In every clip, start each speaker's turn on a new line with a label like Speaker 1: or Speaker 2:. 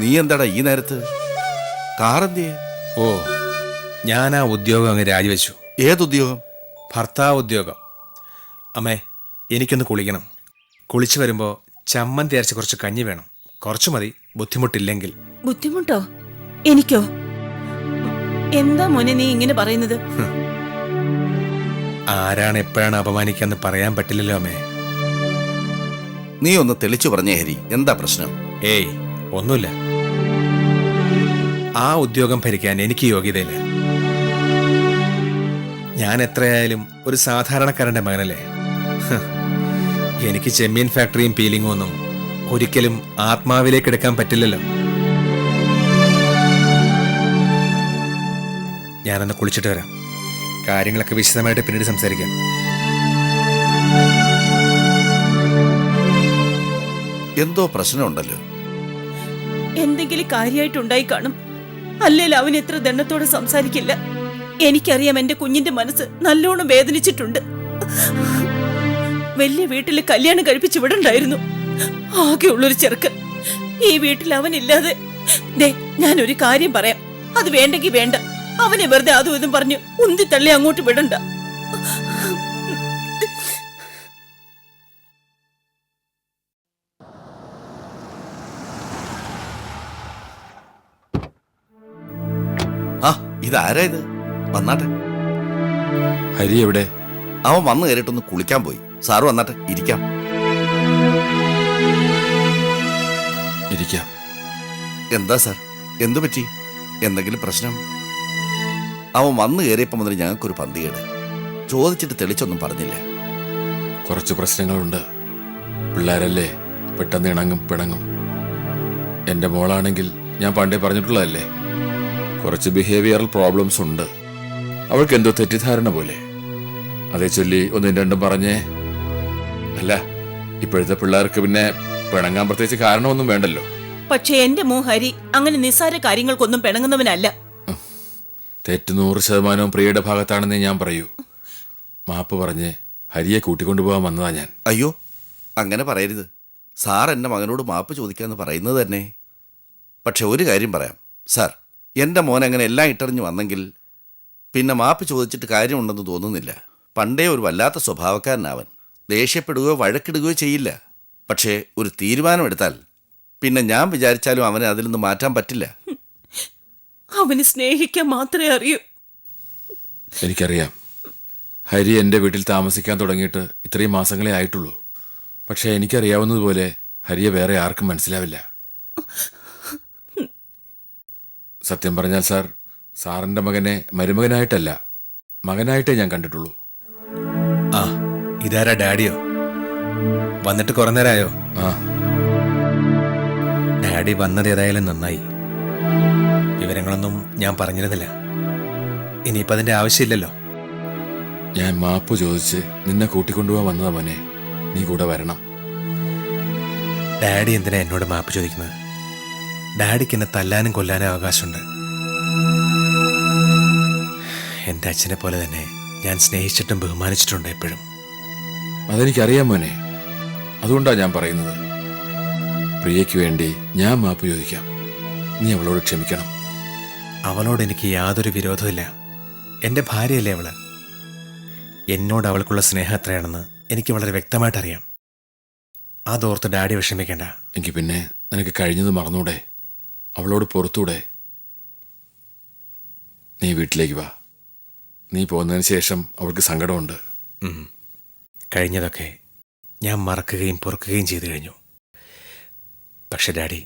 Speaker 1: നീ എന്താടാ ഈ നേരത്ത്? കാറെന്തിയേ?
Speaker 2: ഓ, ഞാൻ ആ ഉദ്യോഗം അങ്ങ് രാജിവെച്ചു.
Speaker 1: ഏതുദ്യോഗം?
Speaker 2: ഭർത്താവ് ഉദ്യോഗം. അമ്മേ, എനിക്കൊന്ന് കുളിക്കണം. കുളിച്ചു വരുമ്പോൾ ചമ്മന്തി അരച്ച് കുറച്ച് കഞ്ഞി വേണം. കുറച്ചു മതി, ബുദ്ധിമുട്ടില്ലെങ്കിൽ.
Speaker 3: ബുദ്ധിമുട്ടോ? എനിക്കോ? എന്താ മോനെ നീ ഇങ്ങനെ പറയുന്നത്?
Speaker 2: ആരാണ് എപ്പോഴാണ് അപമാനിക്കാന്ന് പറയാൻ പറ്റില്ലല്ലോ അമ്മേ.
Speaker 1: നീ ഒന്ന് തെളിച്ചു പറഞ്ഞേ ഹരി, എന്താ പ്രശ്നം?
Speaker 2: ഏയ്, ഒന്നുമില്ല. ആ ഉദ്യോഗം ഭരിക്കാൻ എനിക്ക് യോഗ്യതയില്ല. ഞാൻ എത്രയായാലും ഒരു സാധാരണക്കാരന്റെ മകനല്ലേ. എനിക്ക് ചെമ്മീൻ ഫാക്ടറിയും പീലിംഗും ഒന്നും ഒരിക്കലും ആത്മാവിലേക്ക് എടുക്കാൻ പറ്റില്ലല്ലോ. ഞാനൊന്ന് കുളിച്ചിട്ട് വരാം. കാര്യങ്ങളൊക്കെ വിശദമായിട്ട് പിന്നീട് സംസാരിക്കാം.
Speaker 1: എന്തോ പ്രശ്നമുണ്ടല്ലോ.
Speaker 3: എന്തെങ്കിലും കാര്യമായിട്ടുണ്ടായി കാണും. അല്ലെങ്കിൽ അവൻ എത്ര ദണ്ണത്തോടെ സംസാരിക്കില്ല. എനിക്കറിയാം, എന്റെ കുഞ്ഞിന്റെ മനസ്സ് നല്ലോണം വേദനിച്ചിട്ടുണ്ട്. വലിയ വീട്ടില് കല്യാണം കഴിപ്പിച്ച് വിടണ്ടായിരുന്നു. ആകെയുള്ളൊരു ചെറുക്കൻ. ഈ വീട്ടിൽ അവനില്ലാതെ. ദേ, ഞാനൊരു കാര്യം പറയാം. അത് വേണ്ടെങ്കി വേണ്ട. അവനെ വെറുതെ അതും ഇതും പറഞ്ഞു ഉന്തി തള്ളി അങ്ങോട്ട് വിടണ്ട.
Speaker 1: ആ, ഇതാരാ ഇത്? വന്നാട്ടെ.
Speaker 4: ഹരി എവിടെ?
Speaker 1: അവൻ വന്നു കയറിയിട്ടൊന്ന് കുളിക്കാൻ പോയി. സാറ് വന്നാട്ടെ, ഇരിക്കാം.
Speaker 4: ഇരിക്കാം.
Speaker 1: എന്താ സാർ, എന്തു പറ്റി? എന്തെങ്കിലും പ്രശ്നം? അവൻ വന്നു കയറിയപ്പോൾ മുതൽ ഞങ്ങൾക്കൊരു പന്തികേട്. ചോദിച്ചിട്ട് തെളിച്ചൊന്നും പറഞ്ഞില്ല.
Speaker 4: കുറച്ച് പ്രശ്നങ്ങളുണ്ട്. പിള്ളേരല്ലേ, പെട്ടെന്ന് ഇണങ്ങും പിണങ്ങും. എൻ്റെ മോളാണെങ്കിൽ ഞാൻ പണ്ടേ പറഞ്ഞിട്ടുള്ളതല്ലേ, കുറച്ച് ബിഹേവിയറൽ പ്രോബ്ലംസ് ഉണ്ട്. അവൾക്ക് എന്തോ തെറ്റിദ്ധാരണ പോലെ. അതേ ചൊല്ലി ഒന്നും രണ്ടും പറഞ്ഞേ. അല്ല, ഇപ്പോഴത്തെ പിള്ളേർക്ക് പിന്നെ പിണങ്ങാൻ പ്രത്യേകിച്ച് കാരണമൊന്നും വേണ്ടല്ലോ.
Speaker 3: പക്ഷെ എന്റെ മോൻ ഹരി അങ്ങനെ നിസ്സാര കാര്യങ്ങൾക്കൊന്നും പിണങ്ങുന്നവനല്ല.
Speaker 4: തെറ്റ് 100% പ്രിയയുടെ ഭാഗത്താണെന്നേ ഞാൻ പറയൂ. മാപ്പ് പറഞ്ഞ് ഹരിയെ കൂട്ടിക്കൊണ്ടുപോകാൻ വന്നതാ ഞാൻ.
Speaker 1: അയ്യോ, അങ്ങനെ പറയരുത്. സാർ എൻ്റെ മകനോട് മാപ്പ് ചോദിക്കാമെന്ന് പറയുന്നത് തന്നെ. പക്ഷെ ഒരു കാര്യം പറയാം സാർ, എൻ്റെ മോൻ അങ്ങനെ എല്ലാം ഇട്ടറിഞ്ഞ് വന്നെങ്കിൽ പിന്നെ മാപ്പ് ചോദിച്ചിട്ട് കാര്യമുണ്ടെന്ന് തോന്നുന്നില്ല. പണ്ടേ ഒരു വല്ലാത്ത സ്വഭാവക്കാരനാവൻ. ദേഷ്യപ്പെടുകയോ വഴക്കിടുകയോ ചെയ്യില്ല. പക്ഷേ ഒരു തീരുമാനമെടുത്താൽ പിന്നെ ഞാൻ വിചാരിച്ചാലും അവനെ അതിൽ നിന്ന് മാറ്റാൻ പറ്റില്ല.
Speaker 3: അവന് സ്നേഹിക്കാൻ മാത്രമേ അറിയൂ.
Speaker 4: എനിക്കറിയാം, ഹരി എൻ്റെ വീട്ടിൽ താമസിക്കാൻ തുടങ്ങിയിട്ട് ഇത്രയും മാസങ്ങളെ ആയിട്ടുള്ളൂ. പക്ഷേ എനിക്കറിയാവുന്നതുപോലെ ഹരിയെ വേറെ ആർക്കും മനസ്സിലാവില്ല. സത്യം പറഞ്ഞാൽ സാർ, സാറിൻ്റെ മകനെ മരുമകനായിട്ടല്ല, മകനായിട്ടേ ഞാൻ കണ്ടിട്ടുള്ളൂ.
Speaker 2: ആ, ഇതാരാ? ഡാഡിയോ? വന്നിട്ട് കുറെ നേരമായോ?
Speaker 4: ആ,
Speaker 2: ഡാഡി വന്നത് ഏതായാലും നന്നായി. വിവരങ്ങളൊന്നും ഞാൻ പറഞ്ഞിരുന്നില്ല. ഇനിയിപ്പോൾ അതിൻ്റെ ആവശ്യമില്ലല്ലോ.
Speaker 4: ഞാൻ മാപ്പ് ചോദിച്ച് നിന്നെ കൂട്ടിക്കൊണ്ടുപോകാൻ വന്നതാ മോനെ. നീ കൂടെ വരണം.
Speaker 2: ഡാഡി എന്തിനാ എന്നോട് മാപ്പ് ചോദിക്കുന്നത്? ഡാഡിക്ക് എന്നെ തല്ലാനും കൊല്ലാനും അവകാശമുണ്ട്. എൻ്റെ അച്ഛനെ പോലെ തന്നെ ഞാൻ സ്നേഹിച്ചിട്ടും ബഹുമാനിച്ചിട്ടുണ്ട് എപ്പോഴും.
Speaker 4: അതെനിക്കറിയാം മോനെ. അതുകൊണ്ടാണ് ഞാൻ പറയുന്നത്. പ്രിയയ്ക്ക് വേണ്ടി ഞാൻ മാപ്പ് ചോദിക്കാം. നീ അവളോട് ക്ഷമിക്കണം.
Speaker 2: അവളോട് എനിക്ക് യാതൊരു വിരോധമില്ല. എൻ്റെ ഭാര്യയല്ലേ അവള്. എന്നോട് അവൾക്കുള്ള സ്നേഹം എത്രയാണെന്ന് എനിക്ക് വളരെ വ്യക്തമായിട്ടറിയാം. അതോർത്ത് ഡാഡി വിഷമിക്കേണ്ട.
Speaker 4: എങ്കിൽ പിന്നെ നിനക്ക് കഴിഞ്ഞത് മറന്നൂടെ? അവളോട് പുറത്തൂടെ? നീ വീട്ടിലേക്ക് വാ. നീ പോകുന്നതിന് ശേഷം അവൾക്ക് സങ്കടമുണ്ട്.
Speaker 2: കഴിഞ്ഞതൊക്കെ ഞാൻ മറക്കുകയും പൊറുക്കുകയും ചെയ്തു കഴിഞ്ഞു. പക്ഷെ ഡാഡി,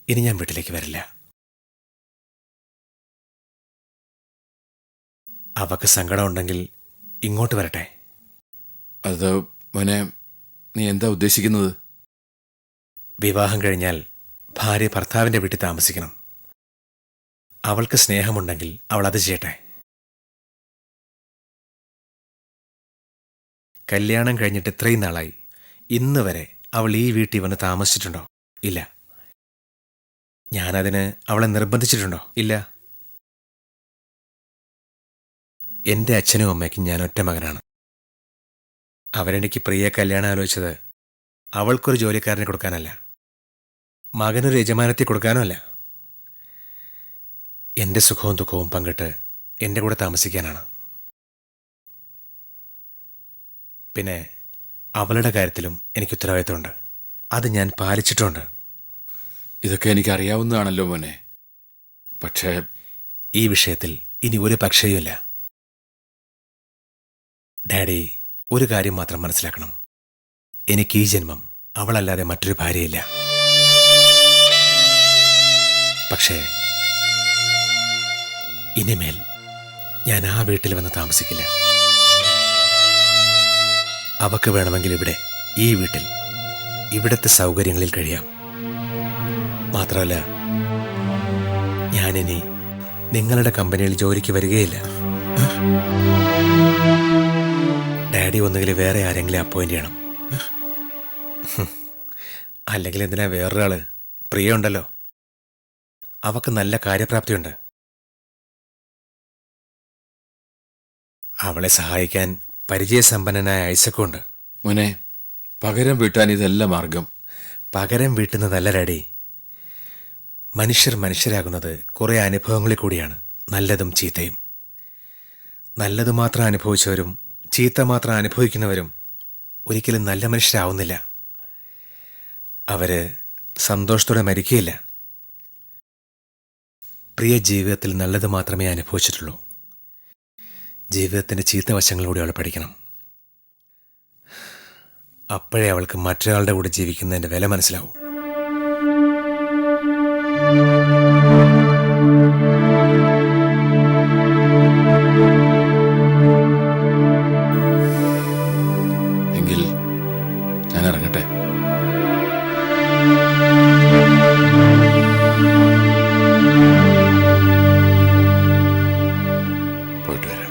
Speaker 2: ഇനി ഞാൻ വീട്ടിലേക്ക് വരില്ല. അവക്ക് സങ്കടമുണ്ടെങ്കിൽ ഇങ്ങോട്ട് വരട്ടെ.
Speaker 4: അത് മോനെ, നീ എന്താ ഉദ്ദേശിക്കുന്നത്?
Speaker 2: വിവാഹം കഴിഞ്ഞാൽ ഭാര്യ ഭർത്താവിൻ്റെ വീട്ടിൽ താമസിക്കണം. അവൾക്ക് സ്നേഹമുണ്ടെങ്കിൽ അവൾ അത് ചെയ്യട്ടെ. കല്യാണം കഴിഞ്ഞിട്ട് ഇത്രയും നാളായി, ഇന്ന് വരെ അവൾ ഈ വീട്ടിൽ വന്ന് താമസിച്ചിട്ടുണ്ടോ? ഇല്ല. ഞാനതിന് അവളെ നിർബന്ധിച്ചിട്ടുണ്ടോ? ഇല്ല. എൻ്റെ അച്ഛനും അമ്മയ്ക്കും ഞാൻ ഒറ്റ മകനാണ്. അവരെനിക്ക് പ്രിയ കല്യാണം ആലോചിച്ചത് അവൾക്കൊരു ജോലിക്കാരനെ കൊടുക്കാനല്ല, മകനൊരു യജമാനത്തെ കൊടുക്കാനോ അല്ല. എൻ്റെ സുഖവും ദുഃഖവും പങ്കിട്ട് എൻ്റെ കൂടെ താമസിക്കാനാണ്. പിന്നെ അവളുടെ കാര്യത്തിലും എനിക്ക് ഉത്തരവാദിത്തമുണ്ട്. അത് ഞാൻ പാലിച്ചിട്ടുണ്ട്.
Speaker 4: ഇതൊക്കെ എനിക്കറിയാവുന്നതാണല്ലോ മോനെ. പക്ഷേ
Speaker 2: ഈ വിഷയത്തിൽ ഇനി ഒരു പക്ഷേയുമില്ല. ഡാഡി ഒരു കാര്യം മാത്രം മനസ്സിലാക്കണം. എനിക്ക് ഈ ജന്മം അവളല്ലാതെ മറ്റൊരു ഭാര്യയില്ല. പക്ഷേ ഇനിമേൽ ഞാൻ ആ വീട്ടിൽ വന്ന് താമസിക്കില്ല. അവക്ക് വേണമെങ്കിൽ ഇവിടെ, ഈ വീട്ടിൽ, ഇവിടുത്തെ സൗകര്യങ്ങളിൽ കഴിയാം. മാത്രമല്ല, ഞാനിനി നിങ്ങളുടെ കമ്പനിയിൽ ജോലിക്ക് വരികയില്ല. ഡാഡി ഒന്നുകിൽ വേറെ ആരെങ്കിലും അപ്പോയിന്റ് ചെയ്യണം. അല്ലെങ്കിൽ എന്തിനാ വേറൊരാള്? പ്രിയ ഉണ്ടല്ലോ, അവക്ക് നല്ല കാര്യപ്രാപ്തിയുണ്ട്. അവളെ സഹായിക്കാൻ പരിചയസമ്പന്നനായ ഐസക്കുണ്ട്.
Speaker 4: മോനെ, പകരം വീട്ടാൻ ഇതല്ല മാർഗം.
Speaker 2: പകരം വീട്ടുന്നതല്ല ഡാഡി. മനുഷ്യർ മനുഷ്യരാകുന്നത് കുറേ അനുഭവങ്ങളിൽ കൂടിയാണ്, നല്ലതും ചീത്തയും. നല്ലത് മാത്രം അനുഭവിച്ചവരും ചീത്ത മാത്രം അനുഭവിക്കുന്നവരും ഒരിക്കലും നല്ല മനുഷ്യരാവുന്നില്ല. അവര് സന്തോഷത്തോടെ മരിക്കുകയില്ല. പ്രിയ ജീവിതത്തിൽ നല്ലത് മാത്രമേ അനുഭവിച്ചിട്ടുള്ളൂ. ജീവിതത്തിൻ്റെ ചീത്ത വശങ്ങളിലൂടെ അവൾ പഠിക്കണം. അപ്പോഴേ അവൾക്ക് മറ്റൊരാളുടെ കൂടെ ജീവിക്കുന്നതിൻ്റെ വില മനസ്സിലാവും.
Speaker 4: എങ്കിൽ ഞാൻ ഇറങ്ങട്ടെ. പോയിട്ട് വരാം.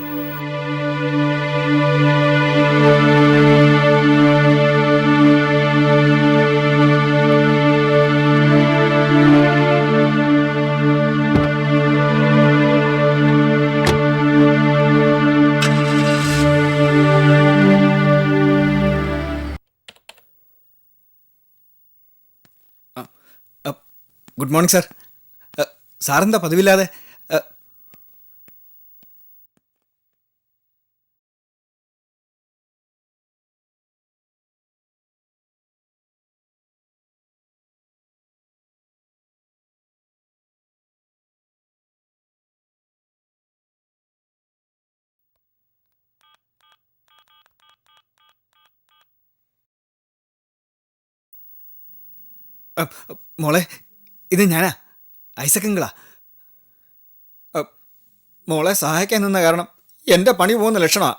Speaker 5: Good morning sir. സാറെന്താ പതിവില്ലാതെ? മോളെ, ഇത് ഞാനാ, ഐസക്കിങ്ങളാ. മോളെ സഹായിക്കാൻ നിന്ന കാരണം എൻ്റെ പണി പോകുന്ന ലക്ഷണമാണ്.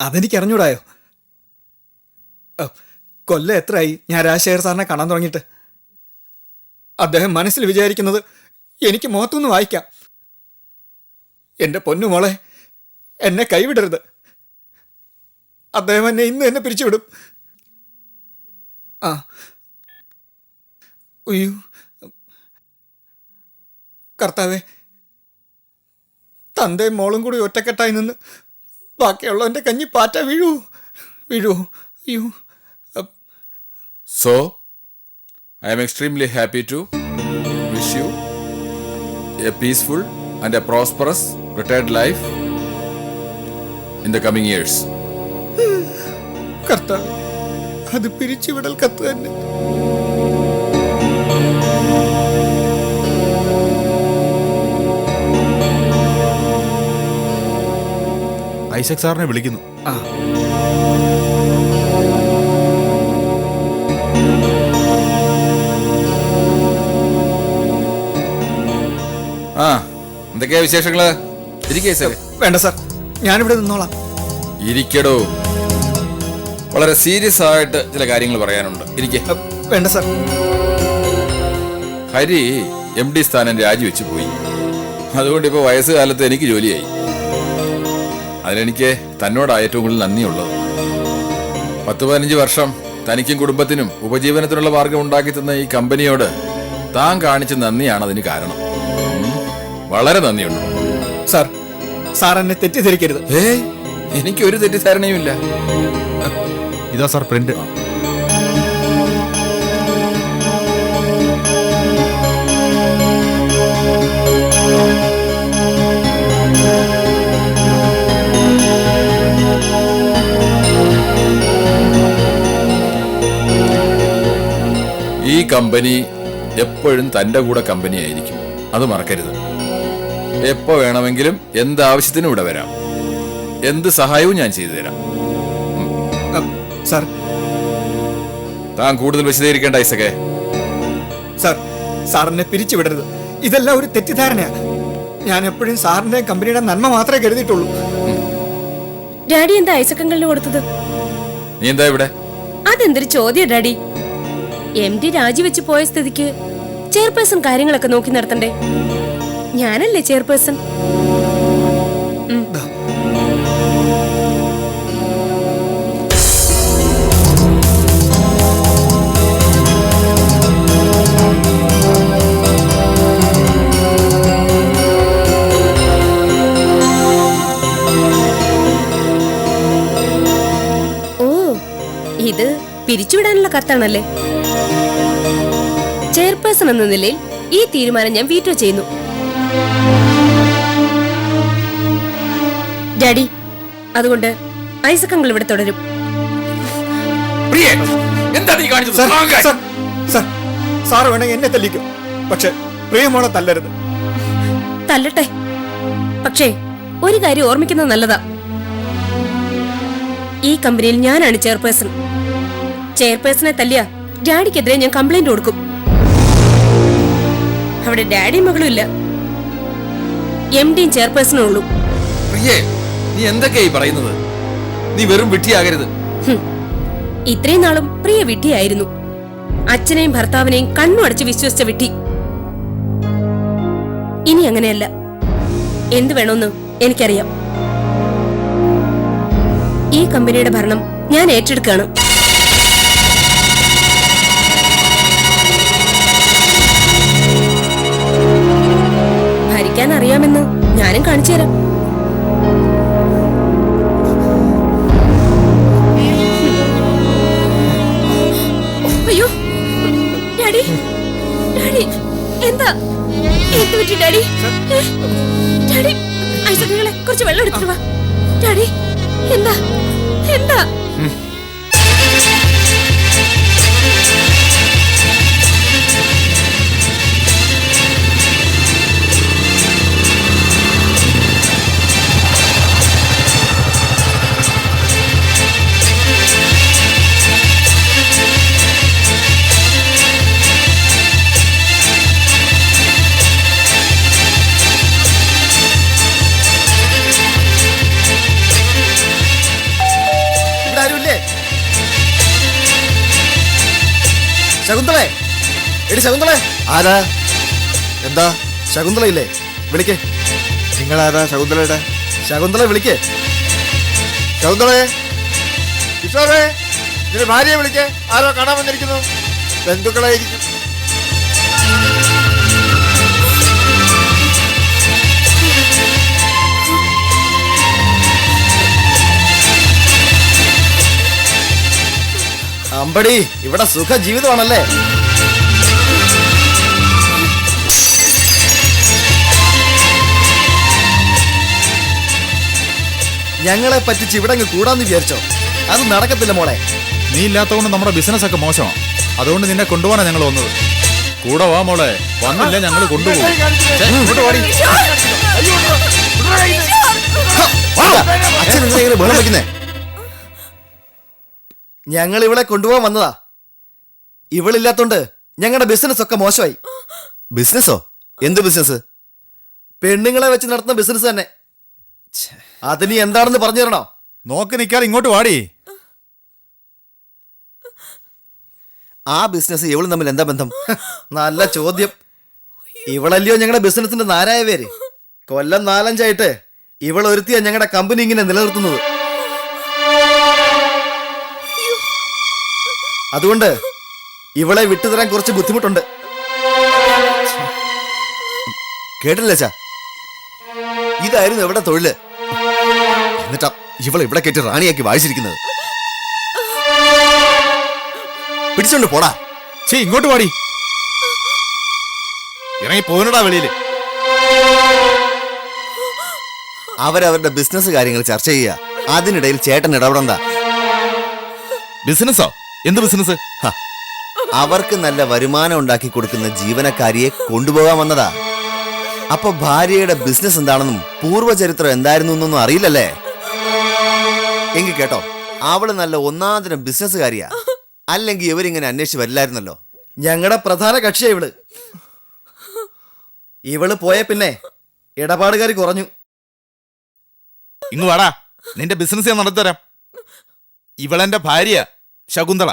Speaker 5: അതെനിക്കറിഞ്ഞൂടായോ? കൊല്ലം എത്രയായി ഞാൻ രാജശേഖർ സാറിനെ കാണാൻ തുടങ്ങിയിട്ട്. അദ്ദേഹം മനസ്സിൽ വിചാരിക്കുന്നത് എനിക്ക് മുഖത്തുനിന്ന് വായിക്കാം. എൻ്റെ പൊന്നു മോളെ, എന്നെ കൈവിടരുത്. അദ്ദേഹം എന്നെ ഇന്ന് തന്നെ പിരിച്ചുവിടും. അയ്യോ കർത്താവേ, തന്തയും മോളും കൂടി ഒറ്റക്കെട്ടായി നിന്ന് ബാക്കിയുള്ളവൻ്റെ കഞ്ഞി പാറ്റ വീഴുവോ? അയ്യോ.
Speaker 4: So, I am extremely happy to wish you a peaceful and a prosperous retired life in the coming years.
Speaker 5: കർത്താവേ, അത് പിരിച്ചുവിടൽ കത്ത് തന്നെ.
Speaker 6: ഐസക് സാറിനെ വിളിക്കുന്നു.
Speaker 4: എന്തൊക്കെയാ വിശേഷങ്ങള്? ഇരിക്കേ സാർ.
Speaker 5: വേണ്ട സാർ, ഞാനിവിടെ നിന്നോളാം.
Speaker 4: ഇരിക്കടോ, വളരെ സീരിയസ് ആയിട്ട് ചില കാര്യങ്ങൾ പറയാനുണ്ട്. ഇരിക്കേ.
Speaker 5: വേണ്ട സാർ.
Speaker 4: ഹരി MD സ്ഥാനം രാജിവെച്ച് പോയി. അതുകൊണ്ട് ഇപ്പോൾ വയസ്സുകാലത്ത് എനിക്ക് ജോലിയായി. അതിലെനിക്ക് തന്നോടാണ് ഏറ്റവും കൂടുതൽ നന്ദിയുള്ളത്. 10-15 വർഷം തനിക്കും കുടുംബത്തിനും ഉപജീവനത്തിനുള്ള മാർഗം ഉണ്ടാക്കി തന്ന ഈ കമ്പനിയോട് താൻ കാണിച്ച നന്ദിയാണ് അതിന് കാരണം. വളരെ നന്ദിയുണ്ട്
Speaker 5: സാർ. സാർ എന്നെ തെറ്റിദ്ധരിക്കരുത്.
Speaker 4: എനിക്കൊരു തെറ്റിദ്ധാരണയുമില്ല.
Speaker 6: ഇതാ സാർ പ്രിന്റ്.
Speaker 4: കമ്പനി എപ്പോഴും തന്റെ കൂടെ കമ്പനി ആയിരിക്കും, അത് മറക്കരുത്. എപ്പോ വേണമെങ്കിലും എന്താവശ്യത്തിനും ഇവിടെ വരാം. എന്ത് സഹായവും ഞാൻ ചെയ്തു തരാം.
Speaker 5: സാർ
Speaker 4: താൻ കൂടുതൽ വിശദീകരിക്കേണ്ട ഐസകേ.
Speaker 5: സാർ സാറിനെ പിരിച്ചുവിടരുത്. ഇതെല്ലാം ഒരു തെറ്റിദ്ധാരണയാ. ഞാൻ എപ്പോഴും സാറിന്റെ കമ്പനിയുടെ നന്മ മാത്രമേ കരുതിയിട്ടുള്ളൂ.
Speaker 7: ഡാഡി എന്താ ഐസക്കങ്ങളിന് കൊടുത്തത്?
Speaker 4: നീ എന്താ ഇവിടെ?
Speaker 7: അതെന്തൊരു ചോദ്യം ഡാഡി. MD രാജിവെച്ച് പോയ സ്ഥിതിക്ക് ചെയർപേഴ്സൺ കാര്യങ്ങളൊക്കെ നോക്കി നടത്തണ്ടേ? ഞാനല്ലേ ചെയർപേഴ്സൺ. ഓ, ഇത് പിരിച്ചുവിടാനുള്ള കത്താണല്ലേ? ചെയർപേഴ്സൺ എന്ന നിലയിൽ ഈ തീരുമാനം ഞാൻ വീറ്റോ ചെയ്യുന്നു. ഡാഡി, അതുകൊണ്ട് ഐസക്കങ്ങൾ ഇവിടെ തുടരും.
Speaker 4: പ്രിയേ, എന്താ നീ കാണിച്ചത്?
Speaker 5: സാർ, സാർ, സാർ, സാർ വേണമെങ്കിൽ എന്നെ തല്ലിക്കും, പക്ഷെ പ്രിയമോളെ തല്ലരുത്.
Speaker 7: തല്ലട്ടെ, പക്ഷേ ഒരു കാര്യം ഓർമ്മിക്കുന്നത് നല്ലതാ. ഈ കമ്പനിയിൽ ഞാനാണ് ചെയർപേഴ്സൺ. ചെയർപേഴ്സണെ തല്ലിയ ഡാഡിക്കെതിരെ ഞാൻ കംപ്ലൈന്റ് കൊടുക്കും. അവിടെ ഡാഡിയും മകളും ഇല്ല, MDയും ചെയർപേഴ്സണും ഉള്ളൂ.
Speaker 4: പ്രിയേ, നീ എന്തൊക്കെയായി പറയുന്നത്? നീ വെറും വിട്ടിയാകരുത്.
Speaker 7: ഇത്രയും നാളും പ്രിയ വിട്ടിയായിരുന്നു. അച്ഛനെയും ഭർത്താവിനെയും കണ്ണു അടച്ച് വിശ്വസിച്ച വിട്ടി. ഇനി അങ്ങനെയല്ല. എന്ത് വേണമെന്ന് എനിക്കറിയാം. ഈ കമ്പനിയുടെ ഭരണം ഞാൻ ഏറ്റെടുക്കുകയാണ്. ഭരിക്കാൻ അറിയാമെന്ന് ഞാനും കാണിച്ചു തരാം. അയ്യോ ഡാഡി, ഡാഡി എന്താ? എന്ത് പറ്റി ഡാഡി? ഡാഡി, ഐസക്കുകളെ കുറച്ച് വെള്ളം എടുത്തിട്ട് വാ. ഡാഡി, എന്താ എന്താ?
Speaker 8: ശകുന്തളേ, എടി ശകുന്തളേ.
Speaker 1: ആരാ?
Speaker 8: എന്താ ശകുന്തളയില്ലേ? വിളിക്കേ.
Speaker 6: നിങ്ങളാരാ ശകുന്തളയുടെ?
Speaker 8: ശകുന്തള വിളിക്കേ. ശകുന്തളേ, കിഷോറേ, നിന്റെ ഭാര്യയെ വിളിക്കേ. ആരോ കാണാൻ വന്നിരിക്കുന്നു. ബന്ധുക്കളായിരിക്കും. അമ്പടി, ഇവിടെ സുഖ ജീവിതമാണല്ലേ? ഞങ്ങളെ പറ്റിച്ച് ഇവിടെ അങ്ങ് കൂടാന്ന് വിചാരിച്ചോ? അത് നടക്കത്തില്ല മോളെ.
Speaker 6: നീ ഇല്ലാത്തതുകൊണ്ട് നമ്മുടെ ബിസിനസ് ഒക്കെ മോശമാണ്. അതുകൊണ്ട് നിന്നെ കൊണ്ടുപോകാനാ ഞങ്ങൾ വന്നത്. കൂടെ വാ മോളെ. വന്നില്ല ഞങ്ങൾ കൊണ്ടുപോകും.
Speaker 8: അച്ഛൻ നിങ്ങളെ ബഹളം വയ്ക്കുന്നേ. ഞങ്ങൾ ഇവളെ കൊണ്ടുപോകാൻ വന്നതാ. ഇവളില്ലാത്തോണ്ട് ഞങ്ങളുടെ ബിസിനസ് ഒക്കെ മോശമായി. ബിസിനസ്സോ? എന്ത് ബിസിനസ്? പെണ്ണുങ്ങളെ വെച്ച് നടത്തുന്ന ബിസിനസ് തന്നെ. അതിനി എന്താണെന്ന് പറഞ്ഞു തരണോ?
Speaker 6: നോക്കി നിൽക്കാതെ ഇങ്ങോട്ട് വാടി.
Speaker 8: ആ ബിസിനസ് ഇവളും തമ്മിൽ എന്താ ബന്ധം? നല്ല ചോദ്യം. ഇവളല്ലയോ ഞങ്ങളുടെ ബിസിനസിന്റെ നാരായ പേര്. കൊല്ലം 4-5 ഇവൾ ഒരുത്തിയാ ഞങ്ങളുടെ കമ്പനി ഇങ്ങനെ നിലനിർത്തുന്നത്. അതുകൊണ്ട് ഇവളെ വിട്ടുതരാൻ കുറച്ച് ബുദ്ധിമുട്ടുണ്ട്. കേട്ടില്ല ചാ, ഇതായിരുന്നു എവിടെ തൊഴില്. എന്നിട്ടാ ഇവളെ ഇവിടെ കയറ്റി റാണിയാക്കി വാഴിച്ചിരിക്കുന്നത്. പിടിച്ചോണ്ട് പോടാ.
Speaker 6: ഇങ്ങോട്ട് വാടി. ഇറങ്ങി പോകണടാ വെളിയില്.
Speaker 8: അവരവരുടെ ബിസിനസ് കാര്യങ്ങൾ ചർച്ച ചെയ്യുക. അതിനിടയിൽ ചേട്ടൻ ഇടപെടണ്ട.
Speaker 6: ബിസിനസ്സോ? എന്ത് ബിസിനസ്?
Speaker 8: അവർക്ക് നല്ല വരുമാനം ഉണ്ടാക്കി കൊടുക്കുന്ന ജീവനക്കാരിയെ കൊണ്ടുപോകാൻ വന്നതാ. അപ്പൊ ഭാര്യയുടെ ബിസിനസ് എന്താണെന്നും പൂർവ്വചരിത്രം എന്തായിരുന്നു എന്നൊന്നും അറിയില്ലല്ലേ? എങ്കിൽ കേട്ടോ, അവള് നല്ല ഒന്നാന്തരം ബിസിനസ്സുകാരിയാ. അല്ലെങ്കിൽ ഇവരിങ്ങനെ അന്വേഷിച്ച് വരില്ലായിരുന്നല്ലോ. ഞങ്ങളുടെ പ്രധാന കക്ഷിയാ ഇവള്. ഇവള് പോയ പിന്നെ ഇടപാടുകാരി കുറഞ്ഞു.
Speaker 6: ഇങ്ങ് വാടാ, നിന്റെ ബിസിനസ് ഞാൻ നടത്തിത്തരാം. ഇവളെന്റെ ഭാര്യ ശകുന്തള.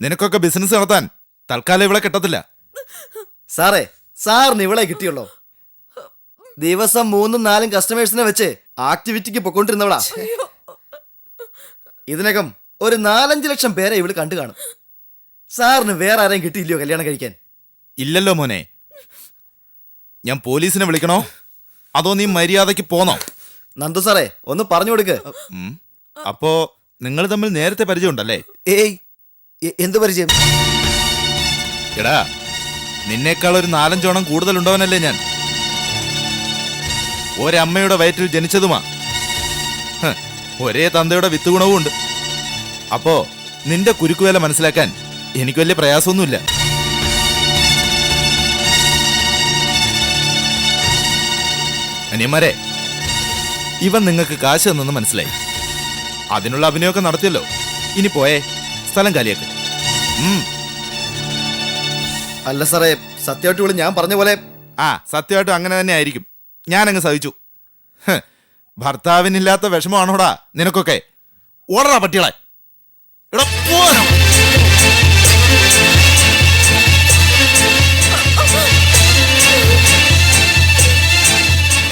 Speaker 6: നിനക്കൊക്കെ ബിസിനസ് നടത്താൻ തൽക്കാലം ഇവളെ കിട്ടത്തില്ല.
Speaker 8: സാറേ, സാറിന് ഇവളെ കിട്ടിയുള്ളോ? ദിവസം 3-4 കസ്റ്റമേഴ്സിനെ വെച്ച് ആക്ടിവിറ്റിക്ക് പൊക്കൊണ്ടിരുന്നവളാ. ഇതിനകം ഒരു 4-5 ലക്ഷം പേരെ ഇവള് കണ്ടു കാണും. സാറിന് വേറെ ആരെയും കിട്ടിയില്ലയോ കല്യാണം കഴിക്കാൻ?
Speaker 6: ഇല്ലല്ലോ മോനെ. ഞാൻ പോലീസിനെ വിളിക്കണോ അതോ നീ മര്യാദയ്ക്ക് പോന്നോ?
Speaker 8: നന്ദു സാറേ, ഒന്ന് പറഞ്ഞു കൊടുക്ക്.
Speaker 6: അപ്പോ നിങ്ങൾ തമ്മിൽ നേരത്തെ പരിചയമുണ്ടല്ലേ?
Speaker 8: ഏയ്, എന്ത് പരിചയം?
Speaker 6: എടാ, നിന്നേക്കാൾ ഒരു 4-5 കൂടുതലുണ്ടവനല്ലേ ഞാൻ. ഒരമ്മയുടെ വയറ്റിൽ ജനിച്ചതുമാ. ഒരേ തന്തയുടെ വിത്ത് ഗുണവും ഉണ്ട്. അപ്പോ നിന്റെ കുരുക്കുവേല മനസ്സിലാക്കാൻ എനിക്ക് വലിയ പ്രയാസമൊന്നുമില്ല. അനിയന്മാരെ, ഇവൻ നിങ്ങൾക്ക് കാശ് തന്നെന്ന് മനസ്സിലായി. അതിനുള്ള അഭിനയമൊക്കെ നടത്തിയല്ലോ. ഇനി പോയേ, സ്ഥലം കാലിയാക്ക്.
Speaker 8: അല്ല സാറേ, സത്യമായിട്ട് ഇവള് ഞാൻ പറഞ്ഞ പോലെ.
Speaker 6: സത്യമായിട്ടും അങ്ങനെ തന്നെ ആയിരിക്കും. ഞാനങ്ങ് സഹിച്ചു. ഭർത്താവിനില്ലാത്ത വിഷമമാണോടാ നിനക്കൊക്കെ? ഓടറാ പട്ടികളെ. എടാ, പോവാനോ?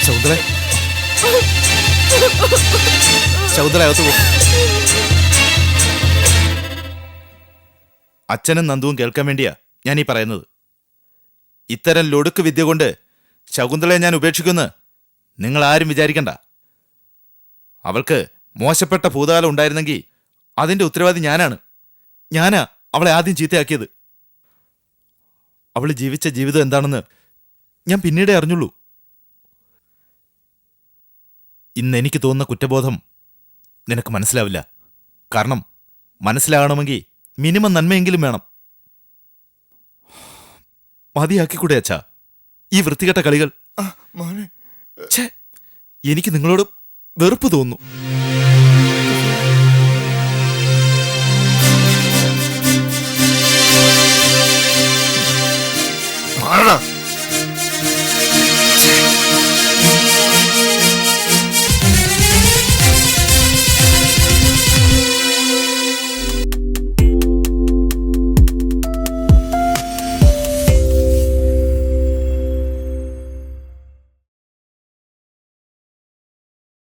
Speaker 6: ശകുന്തളെ, ശകുന്തള അകത്ത് പോ. അച്ഛനും നന്ദുവും കേൾക്കാൻ വേണ്ടിയാ ഞാൻ ഈ പറയുന്നത്. ഇത്തരം ലൊടുക്ക് വിദ്യ കൊണ്ട് ശകുന്തളയെ ഞാൻ ഉപേക്ഷിക്കുമെന്ന് നിങ്ങൾ ആരും വിചാരിക്കണ്ട. അവൾക്ക് മോശപ്പെട്ട ഭൂതകാലം ഉണ്ടായിരുന്നെങ്കിൽ അതിന്റെ ഉത്തരവാദി ഞാനാ അവളെ ആദ്യം ചീത്തയാക്കിയത്. അവൾ ജീവിച്ച ജീവിതം എന്താണെന്ന് ഞാൻ പിന്നീടേ അറിഞ്ഞുള്ളൂ. ഇന്ന് എനിക്ക് തോന്നുന്ന കുറ്റബോധം നിനക്ക് മനസ്സിലാവില്ല. കാരണം മനസ്സിലാകണമെങ്കിൽ മിനിമം നന്മയെങ്കിലും വേണം. മതിയാക്കിക്കൂടെ അച്ഛാ ഈ വൃത്തികെട്ട കളികൾ? ഛേ, എനിക്ക് നിങ്ങളോട് വെറുപ്പ് തോന്നുന്നു.